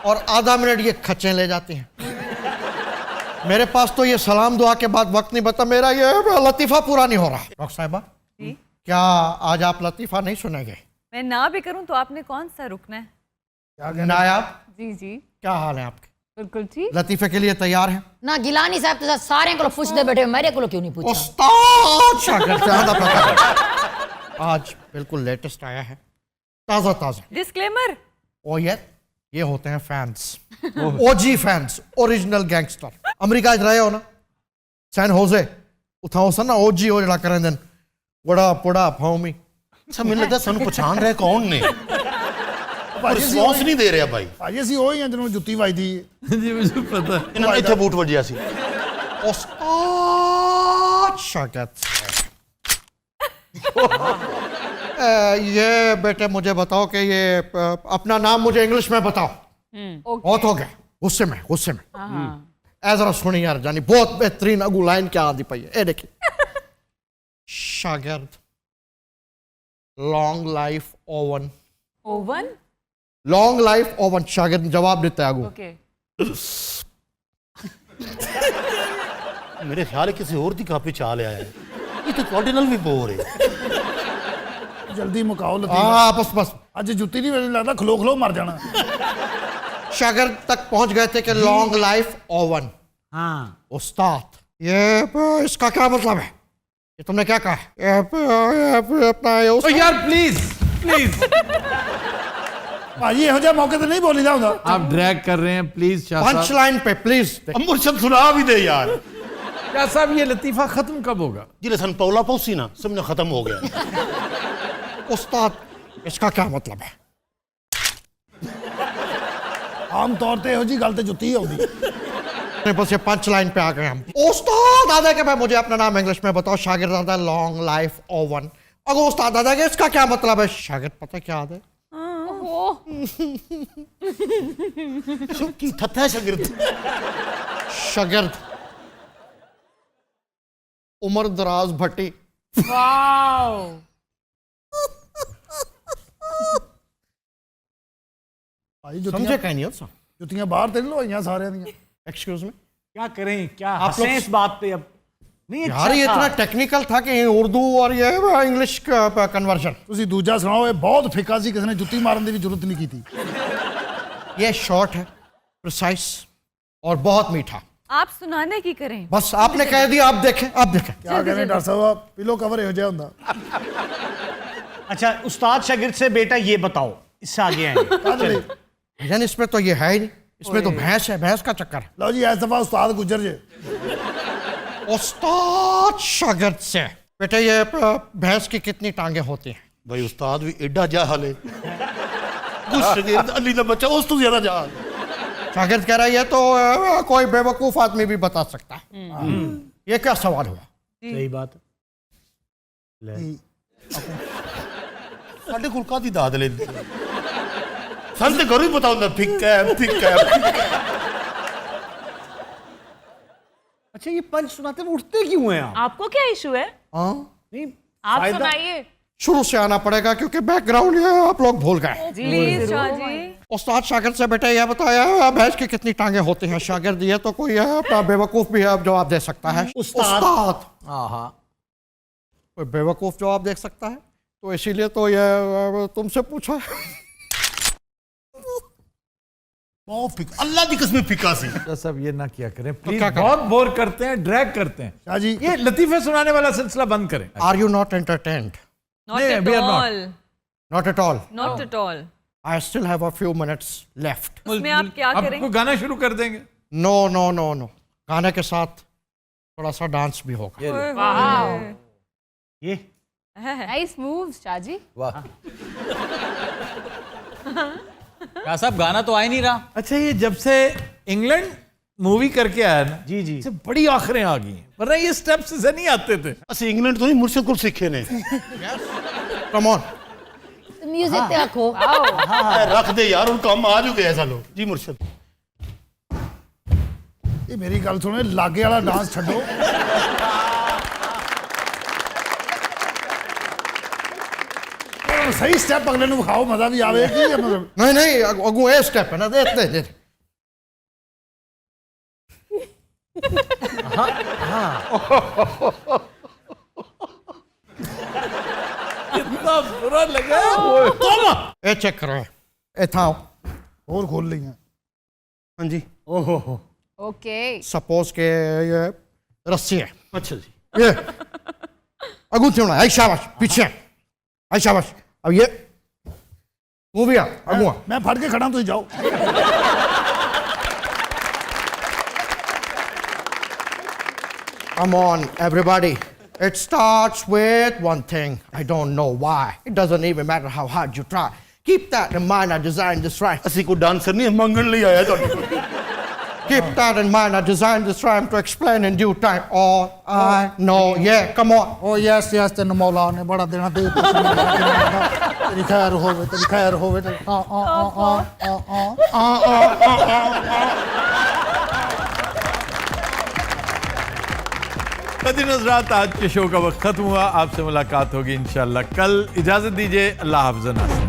[SPEAKER 7] और आधा मिनट ये खच्चें ले जाती हैं। मेरे पास तो ये सलाम दुआ के बाद वक्त नहीं बता, मेरा ये लतीफ़ा पूरा नहीं हो रहा। डॉक्टर साहिबा, क्या आज आप लतीफ़ा नहीं सुनेंगे?
[SPEAKER 3] मैं ना भी करूं तो आपने कौन सा रुकना है?
[SPEAKER 7] नायाब
[SPEAKER 14] जी जी,
[SPEAKER 7] क्या हाल है आपके?
[SPEAKER 14] बिल्कुल ठीक।
[SPEAKER 7] लतीफ़े के लिए तैयार हैं?
[SPEAKER 8] ना गिलानी साहब तो सारे को पूछते बैठे, मेरे को क्यों नहीं पूछा?
[SPEAKER 7] उस्ताद शागिर्द से आधा पता। आज बिल्कुल लेटेस्ट आया है, ताज़ा ताज़ा।
[SPEAKER 3] डिस्क्लेमर।
[SPEAKER 7] ओ ये होते हैं फैंस, ओजी फैंस, ओरिजिनल गैंगस्टर। अमेरिका रहे हो ना, सैन होजे उठाओ सन ना, ओजी हो जड़ा करें दिन बड़ा बड़ा फाउमी।
[SPEAKER 10] अच्छा मैंने लगा सानू पहचान रहे कौन ने, रिस्पॉन्स नहीं दे रहा भाई।
[SPEAKER 2] ਭਾਜੀ ਅਸੀਂ ਉਹੀ ਆ ਜਿਹਨੂੰ ਜੁੱਤੀ ਵੱਜਦੀ ਹੈ।
[SPEAKER 1] जी मुझे पता है।
[SPEAKER 10] ਇਹਨਾਂ ਨੇ ਇੱਥੇ ਬੂਟ ਵੱਜਿਆ ਸੀ।
[SPEAKER 7] उस्ताद शागिर्द ये बेटे मुझे बताओ कि ये अपना नाम मुझे इंग्लिश में बताओ। बहुत हो गया गुस्से में ऐ जरा सुनी यार जानी, बहुत बेहतरीन अगू लाइन क्या आदि पई है। ए देखिए, शागिर्द long life oven.
[SPEAKER 14] Oven?
[SPEAKER 7] Long life oven. शागिर्द जवाब देता है अगू।
[SPEAKER 14] ओके।
[SPEAKER 10] मेरे ख्याल है किसी और दी कापी चाल आया है, ये तो ਤੁਹਾਡੇ ਨਾਲ ਵੀ ਬੋਰ ਹੈ।
[SPEAKER 2] ਜਲਦੀ ਮੁਕਾਓ ਲਤੀਫਾ।
[SPEAKER 7] हाँ बस बस,
[SPEAKER 2] ਅੱਜ ਜੁੱਤੀ ਨਹੀਂ ਮੈਨੂੰ ਲੱਗਦਾ ਖਲੋ ਖਲੋ ਮਰ ਜਾਣਾ।
[SPEAKER 7] शागिर्द तक पहुंच गए थे कि लॉन्ग लाइफ ओवन।
[SPEAKER 12] हाँ
[SPEAKER 7] उस्ताद ये इसका क्या मतलब है? ये तुमने क्या कहा? ये अपना ये
[SPEAKER 1] ओ यार प्लीज प्लीज,
[SPEAKER 2] ਭਾਜੀ ਇਹੋ ਜਿਹਾ ਮੌਕੇ ਤੇ ਨਹੀਂ ਬੋਲੀਦਾ ਹੁੰਦਾ।
[SPEAKER 1] आप ड्रैग कर रहे हैं प्लीज शाह
[SPEAKER 7] पंच
[SPEAKER 1] साहब।
[SPEAKER 7] लाइन पे प्लीज।
[SPEAKER 10] अब मुर्शद सुना भी दे यार।
[SPEAKER 1] शाह साहब ये लतीफा खत्म कब होगा?
[SPEAKER 10] जिले सन पौला पौसी ना समझो खत्म हो गया।
[SPEAKER 7] उस्ताद इसका क्या मतलब है?
[SPEAKER 2] ਆਮ ਤੌਰ ਤੇ ਇਹੋ ਜੀ ਗੱਲ ਤੇ ਜੁੱਤੀ ਹੀ ਆਉਂਦੀ।
[SPEAKER 7] बस ये पंच लाइन पे आ गए हम। उस्ताद आधा के भाई मुझे अपना नाम इंग्लिश में बताओ। शागिर्द आधा लॉन्ग लाइफ ओवन। अगर उस्ताद आधा के इसका क्या मतलब है? शागिर्द पता क्या आधा
[SPEAKER 10] की थत्था शागिर्द।
[SPEAKER 7] शागिर्द उमर दराज भट्टी।
[SPEAKER 14] वाओ,
[SPEAKER 2] ਭਾਜੀ
[SPEAKER 7] समझे
[SPEAKER 2] ਜੁੱਤੀਆਂ
[SPEAKER 7] कहीं नहीं हो सब?
[SPEAKER 2] ਜੁੱਤੀਆਂ ਬਾਹਰ ਤੇ ਲਵਾਈਆਂ ਸਾਰਿਆਂ ਦੀਆਂ।
[SPEAKER 7] एक्सक्यूज मी,
[SPEAKER 6] क्या करें, क्या
[SPEAKER 7] आप
[SPEAKER 6] हंसें
[SPEAKER 7] लोग-
[SPEAKER 6] इस बात पे? अब नहीं
[SPEAKER 7] यार ये इतना टेक्निकल था कि उर्दू और ये इंग्लिश का कन्वर्जन।
[SPEAKER 2] ਤੁਸੀਂ ਦੂਜਾ ਸੁਣਾਓ। ਇਹ ਬਹੁਤ ਫਿੱਕਾ ਸੀ, ਕਿਸੇ ਨੇ ਜੁੱਤੀ ਮਾਰਨ ਦੀ ਵੀ ਜ਼ਰੂਰਤ ਨਹੀਂ ਕੀਤੀ।
[SPEAKER 7] ये शॉर्ट है, प्रिसाइज और बहुत मीठा।
[SPEAKER 3] आप सुनाने की करें।
[SPEAKER 7] बस आपने कह दिया, आप देखें आप देखें।
[SPEAKER 2] ਕਿਆ ਕਹਿੰਦੇ ਡਾਕਟਰ ਸਾਹਿਬ, ਪਿलो ਕਵਰ ਇਹੋ ਜਿਹਾ ਹੁੰਦਾ।
[SPEAKER 6] अच्छा उस्ताद शागिर्द से बेटा ये बताओ, इससे आगे आएंगे
[SPEAKER 7] भाईजान इसमें तो ये है ही नहीं, इसमें तो भैंस है, भैंस का चक्कर है।
[SPEAKER 2] लो जी, इस दफा उस्ताद गुजर जे।
[SPEAKER 7] उस्ताद शागिर्द से, बेटे ये भैंस की कितनी टांगे होती हैं?
[SPEAKER 10] भाई उस्ताद भी एडा जा हाले कुछ शागिर्द अली का बच्चा उस तो ज्यादा जा।
[SPEAKER 7] शागिर्द कह रहा है ये तो कोई बेवकूफ आदमी भी बता सकता है। ये क्या सवाल हुआ?
[SPEAKER 6] सही बात है।
[SPEAKER 10] साढ़े कुल कादी दाद लेंदे सन ते करो ही पता होंदा फिक्का है।
[SPEAKER 6] अच्छा ये पंच सुनाते में उठते क्यों हैं आप?
[SPEAKER 14] आपको क्या इशू है?
[SPEAKER 6] नहीं
[SPEAKER 14] आप
[SPEAKER 6] फायदा-
[SPEAKER 14] सुनाइए।
[SPEAKER 7] शुरू से आना पड़ेगा क्योंकि बैकग्राउंड ये आप लोग भूल गए।
[SPEAKER 3] प्लीज शाहजी।
[SPEAKER 7] उस्ताद शागिर्द से बेटे ये बताया भैंस की कितनी टांगे होती हैं? शागिर्द ये तो कोई बेवकूफ भी है जवाब दे सकता है। उस्ताद कोई बेवकूफ जवाब दे सकता है, तो इसीलिए तो ये तुमसे पूछा।
[SPEAKER 10] बहुत फिक्का, अल्लाह की कसम फिक्का सी।
[SPEAKER 1] सब ये ना किया करें प्लीज,
[SPEAKER 7] क्या करें?
[SPEAKER 1] बहुत बोर करते हैं, ड्रैग करते हैं।
[SPEAKER 2] शाहजी,
[SPEAKER 1] ये लतीफे सुनाने वाला सिलसिला बंद करें।
[SPEAKER 7] Are you not entertained?
[SPEAKER 3] Not
[SPEAKER 1] नहीं,
[SPEAKER 3] at
[SPEAKER 1] we are not.
[SPEAKER 3] all.
[SPEAKER 7] Not at all.
[SPEAKER 3] Not at all.
[SPEAKER 7] I still have a few minutes left.
[SPEAKER 3] उसमें आप क्या
[SPEAKER 1] आपको
[SPEAKER 3] करेंगे?
[SPEAKER 1] गाना शुरू कर देंगे।
[SPEAKER 7] नो नो नो नो, गाने के साथ थोड़ा सा डांस भी होगा।
[SPEAKER 4] वाओ,
[SPEAKER 6] ये
[SPEAKER 4] नाइस मूव शाहजी।
[SPEAKER 11] क्या साहब गाना तो आ ही नहीं रहा।
[SPEAKER 1] अच्छा ये जब से इंग्लैंड मूवी करके आया ना,
[SPEAKER 6] जी जी
[SPEAKER 1] से बड़ी आखिरें आ गई हैं, वरना ये स्टेप्स से नहीं आते थे।
[SPEAKER 10] असि इंग्लैंड तो नहीं मुर्शिद को सीखे ने।
[SPEAKER 7] कम ऑन,
[SPEAKER 8] म्यूजिक ते आखो।
[SPEAKER 10] रख दे यार, उनका हम आ चुके हैं सालो जी मुर्शिद।
[SPEAKER 2] ये मेरी गल सुनो, लागे वाला डांस छड्डो। सही स्टेप अगले नु विखाओ, मजा भी आवे कि ये मतलब
[SPEAKER 7] नहीं नहीं अगू ए स्टेप है ना, दे
[SPEAKER 1] इतना बुरा लगा।
[SPEAKER 7] ए चेक करो, ए थाओ
[SPEAKER 2] और खोल ली हैं।
[SPEAKER 7] हाँ जी।
[SPEAKER 6] ओहो
[SPEAKER 4] ओके,
[SPEAKER 7] सपोज के ये रस्सी है,
[SPEAKER 10] अच्छा जी,
[SPEAKER 7] ये अगूंठी होना है, शाबाश, पीछे आई शाबाश। अब ये मूवी आ अगुआ,
[SPEAKER 2] मैं फट के खड़ा, तुम जाओ।
[SPEAKER 7] come on everybody, it starts with one thing, I don't know why, it doesn't even matter how hard you try, keep that in mind, I designed this rhyme,
[SPEAKER 10] असि को डांसर नहीं मंगन ले आया तो।
[SPEAKER 7] keep that in mind, I designed this rhyme to explain in due time all I know, yeah, come on.
[SPEAKER 2] O yes yes, तेन मौला ने बड़ा देना दे। तेरी खैर होवे, तेरी खैर होवे।
[SPEAKER 1] कदीर नज़रात, आज के शो का वक्त खत्म हुआ। आपसे मुलाकात होगी इंशाल्लाह कल। इजाजत दीजिए, अल्लाह हाफ़िज़।